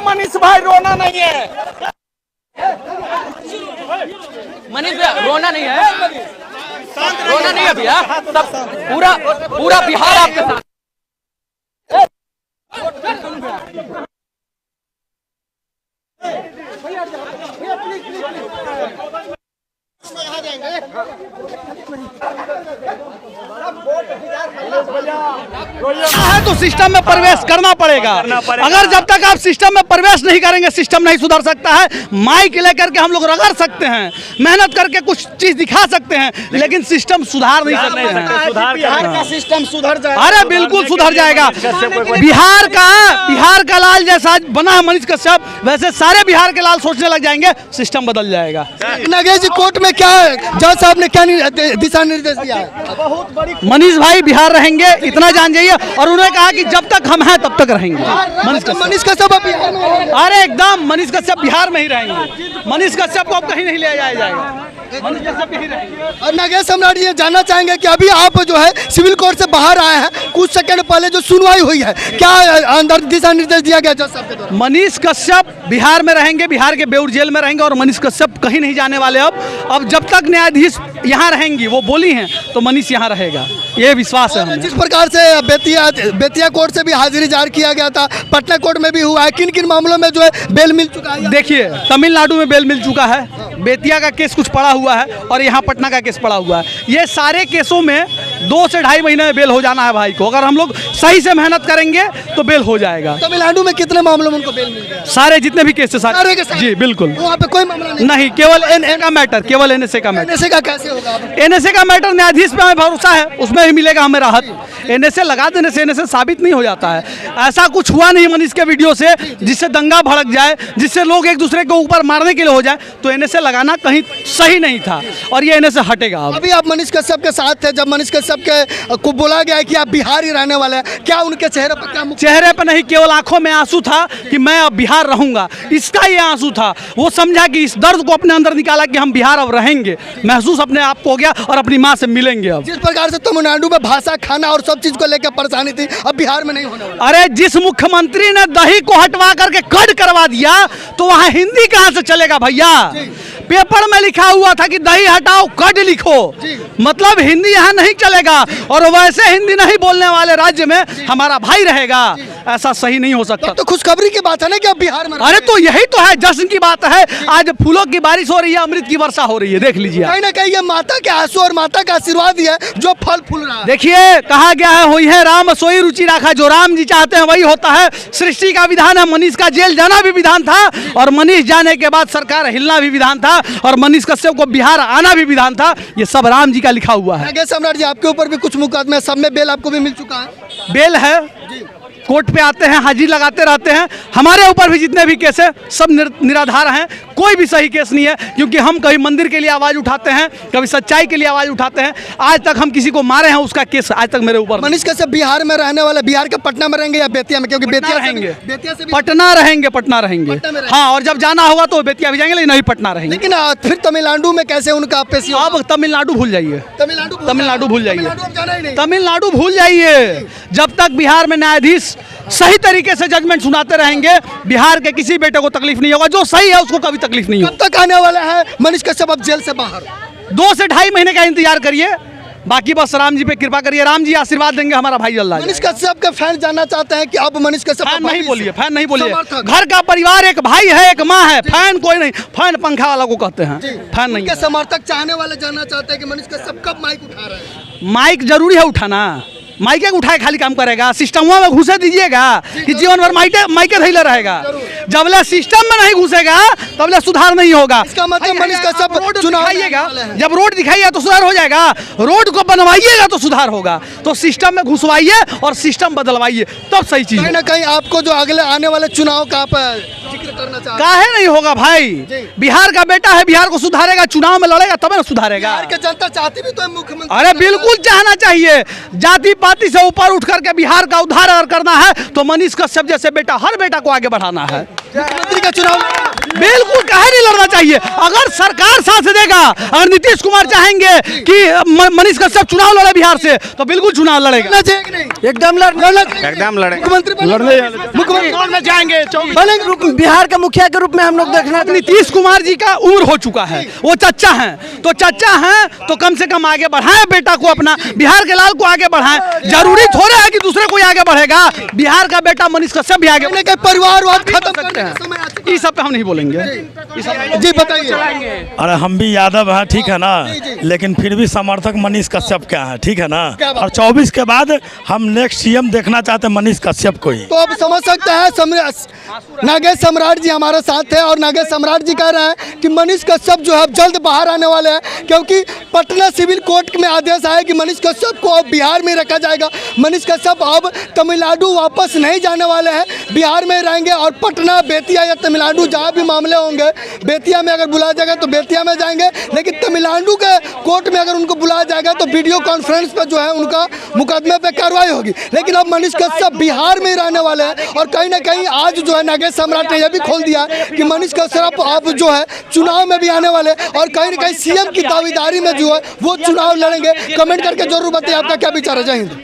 मनीष भाई रोना नहीं है, मनीष भैया रोना नहीं है, रोना नहीं है भैया, पूरा पूरा बिहार आपके साथ। है तो सिस्टम में प्रवेश करना पड़ेगा। अगर जब तक आप सिस्टम में प्रवेश नहीं करेंगे सिस्टम नहीं सुधर सकता है। माइक लेकर के हम लोग रगड़ सकते हैं, मेहनत करके कुछ चीज दिखा सकते हैं, लेकिन सिस्टम सुधार नहीं सकते हैं। बिहार का सिस्टम सुधर जाएगा। अरे बिल्कुल सुधर जाएगा। बिहार का लाल जैसा बना है मनीष कश्यप, वैसे सारे बिहार के लाल सोचने लग जाएंगे, सिस्टम बदल जाएगा। नगेश जी कोर्ट में क्या जज साहब ने क्या दिशा निर्देश दिया है? बहुत बड़ी मनीष भाई बिहार रहेंगे इतना जान जाइए, और उन्होंने कहा कि जब तक हम हैं तब तक रहेंगे। मनीष कश्यप बिहार में, अरे एकदम मनीष कश्यप बिहार में ही रहेंगे। मनीष कश्यप को अब कहीं नहीं ले जाया जाएगा, मनीष कश्यप यही रहेंगे। और नगेश सम्राट ये जानना चाहेंगे कि अभी आप जो है सिविल कोर्ट से बाहर आए हैं, कुछ सेकंड पहले जो सुनवाई हुई है, क्या अंदर दिशा निर्देश दिया गया जज साहब के द्वारा? मनीष कश्यप बिहार में रहेंगे, बिहार के बेऊर जेल में रहेंगे, और मनीष कश्यप कहीं नहीं जाने वाले। अब जब तक न्यायाधीश यहाँ रहेंगी, वो बोली हैं, तो मनीष यहाँ रहेगा, ये विश्वास है हमें। जिस प्रकार से बेतिया कोर्ट से भी हाजिरी जार किया गया था, पटना कोर्ट में भी हुआ है, किन किन मामलों में जो है बेल मिल चुका है? देखिए तमिलनाडु में बेल मिल चुका है, बेतिया का केस कुछ पड़ा हुआ है, और यहाँ पटना का केस पड़ा हुआ है। ये सारे केसों में 2 से ढाई महीने में बेल हो जाना है भाई को। अगर हम लोग सही से मेहनत करेंगे तो बेल हो जाएगा। तमिलनाडु में कितने मामलों में उनको बेल मिल गया? सारे जितने भी केस सारे के सारे? जी बिल्कुल, वहाँ पे कोई मामला नहीं, केवल एनए का मैटर, केवल एनएसए का मैटर। एनएसए का कैसे होगा? एनएसए का मैटर न्यायाधीश पे हमें भरोसा है, उसमें भी मिलेगा हमें राहत। एनएसए लगा देने से एनएसए साबित नहीं हो जाता है। ऐसा कुछ हुआ नहीं मनीष के वीडियो से जिससे दंगा भड़क जाए, जिससे लोग एक दूसरे के ऊपर मारने के लिए हो जाए, तो एनएसए लगाना कहीं सही नहीं था, और ये एनएसए हटेगा। अभी आप मनीष कश्यप के साथ थे, जब मनीष कश्यप को बोला गया है कि आप बिहार ही रहने वाले हैं, क्या उनके चेहरे पर क्या? चेहरे पर नहीं, केवल आंखों में आंसू था कि मैं अब बिहार रहूंगा, इसका ये आंसू था। वो समझा कि इस दर्द को अपने अंदर निकाला कि हम बिहार अब रहेंगे, महसूस अपने आप को हो गया, और अपनी माँ से मिलेंगे। अब जिस प्रकार से तमिलनाडु में भाषा, खाना और सब चीज को लेकर परेशानी थी, अब बिहार में नहीं होने वाला। अरे जिस मुख्यमंत्री ने दही को हटवा करके कट करवा दिया, तो वहां हिंदी कहां से चलेगा भैया? पेपर में लिखा हुआ था कि दही हटाओ कट लिखो, मतलब हिंदी यहाँ नहीं चलेगा, और वैसे हिंदी नहीं बोलने वाले राज्य में हमारा भाई रहेगा, ऐसा सही नहीं हो सकता। तो खुशखबरी की बात है ना कि अब बिहार में। अरे तो यही तो है, जश्न की बात है। आज फूलों की बारिश हो रही है, अमृत की वर्षा हो रही है, देख लीजिए। कहीं ना कहीं ये माता के आंसू और माता का आशीर्वाद ही है जो फल फूल रहा है। देखिए कहा गया है, होई है राम सोई रुचि राखा, जो राम जी चाहते हैं वही होता है। सृष्टि का विधान है, मनीष का जेल जाना भी विधान था, और मनीष जाने के बाद सरकार हिलना भी विधान था, और मनीष कश्यप को बिहार आना भी विधान था। ये सब राम जी का लिखा हुआ है। नगेश सम्राट जी, आपके ऊपर भी कुछ मुकदमे, सब में बेल आपको भी मिल चुका है? बेल है, कोर्ट पे आते हैं, हाजिर लगाते रहते हैं। हमारे ऊपर भी जितने भी केस है सब निराधार हैं, कोई भी सही केस नहीं है, क्योंकि हम कभी मंदिर के लिए आवाज उठाते हैं, कभी सच्चाई के लिए आवाज उठाते हैं। आज तक हम किसी को मारे हैं, उसका केस आज तक मेरे ऊपर। मनीष कश्यप बिहार में रहने वाले, बिहार के पटना में रहेंगे या बेतिया में? क्योंकि बेतिया रहेंगे, बेतिया से पटना रहेंगे। हाँ, और जब जाना होगा तो बेतिया भी जाएंगे, लेकिन नहीं पटना रहेंगे। लेकिन फिर तमिलनाडु में कैसे उनका पेशी? अब तमिलनाडु भूल जाइए, तमिलनाडु भूल जाइए, तमिलनाडु भूल जाइए। जब तक बिहार में न्यायाधीश सही तरीके से जजमेंट सुनाते रहेंगे, बिहार के किसी बेटे को तकलीफ नहीं होगा। जो सही है उसको कभी तकलीफ नहीं होगी। कब तक आने वाला है मनीष कश्यप अब जेल से बाहर? 2 से ढाई महीने का इंतजार करिए, बाकी बस राम जी पे कृपा करिए, राम जी आशीर्वाद देंगे, हमारा भाई जल्द आ जाएगा। मनीष कश्यप के फैन जानना चाहते हैं कि अब मनीष कश्यप फैन नहीं बोलिए, फैन नहीं बोलिए। घर का परिवार, एक भाई है, एक माँ है, फैन कोई नहीं। फैन पंखा वाला को कहते हैं, फैन नहीं। उनके समर्थक चाहने वाले जानना चाहते हैं कि मनीष कश्यप कब माइक उठा रहे हैं? माइक जरूरी है उठाना, माइके उठाए खाली काम करेगा? सिस्टम में घुसे दीजिएगा कि जीवन भर माइके धैले रहेगा। जबले सिस्टम में नहीं घुसेगा तबले सुधार नहीं होगा। इसका मतलब मनीष कश्यप रोड चुनाव दिखाइएगा, जब रोड दिखाइएगा तो सुधार हो जाएगा, रोड को बनवाइएगा तो सुधार होगा। तो सिस्टम में घुसवाइए और सिस्टम बदलवाइए तब सही चीज कहीं ना कहीं आपको जो अगले आने वाले चुनाव का आप जिक्र करना चाहते हैं। काहे नहीं होगा भाई, बिहार का बेटा है, बिहार को सुधारेगा, चुनाव में लड़ेगा तब ना सुधारेगा। बिहार की जनता चाहती भी तो है मुख्यमंत्री। अरे बिल्कुल चाहना चाहिए, जाति पाति से ऊपर उठ करके बिहार का उद्धार अगर करना है तो मनीष कश्यप जैसे बेटा, हर बेटा को आगे बढ़ाना है। मुख्यमंत्री का चुनाव बिल्कुल काहे नहीं लड़ना चाहिए, अगर सरकार साथ देगा, अगर नीतीश कुमार चाहेंगे कि मनीष कश्यप चुनाव लड़े बिहार से तो बिल्कुल चुनाव लड़ेगा। लड़ना चाहिए कि नहीं? एकदम एकदम लड़े मुख्यमंत्री मुख्यमंत्री जाएंगे बनेंगे। बिहार के मुखिया के रूप में हम लोग देखना। नीतीश कुमार जी का उम्र हो चुका है, वो चच्चा हैं, तो चच्चा हैं तो कम से कम आगे बढ़ाएं बेटा को, अपना बिहार के लाल को आगे बढ़ाएं। जरूरी थोड़ा है कि दूसरे कोई आगे बढ़ेगा, बिहार का बेटा मनीष कश्यप भी आगे के परिवारवाद खत्म सकते करने हैं। का समय आ चुका इस सब पे हम नहीं बोलेंगे। है। जी बताइए। अरे हम भी यादव हैं, ठीक है ना, लेकिन फिर भी समर्थक मनीष कश्यप क्या है, ठीक है ना। और 24 के बाद हम नेक्स्ट सीएम देखना चाहते हैं मनीष कश्यप को ही। तो अब समझ सकते हैं नागेश सम्राट जी हमारे साथ है और नागेश सम्राट जी कह रहे हैं कि मनीष कश्यप जो है अब जल्द बाहर आने वाले हैं, क्योंकि पटना सिविल कोर्ट में आदेश आया कि मनीष कश्यप को अब बिहार में रखा जाएगा। मनीष कश्यप अब तमिलनाडु वापस नहीं जाने वाले हैं, बिहार में रहेंगे और पटना, बेतिया या तमिलनाडु जहाँ भी मामले होंगे, बेतिया में अगर बुलाया जाएगा तो बेतिया में जाएंगे, लेकिन तमिलनाडु के कोर्ट में अगर उनको बुलाया जाएगा तो वीडियो कॉन्फ्रेंस पर जो है उनका मुकदमे पे कार्रवाई होगी। लेकिन अब मनीष कश्यप बिहार में ही रहने वाले हैं और कहीं ना कहीं आज जो है नागेश सम्राट ने यह भी खोल दिया कि मनीष कश्यप अब जो है चुनाव में भी आने वाले और कहीं ना कहीं सीएम की दावेदारी में जो है वो चुनाव लड़ेंगे। कमेंट करके जरूर बताइए आपका क्या विचार है। जय हिंद।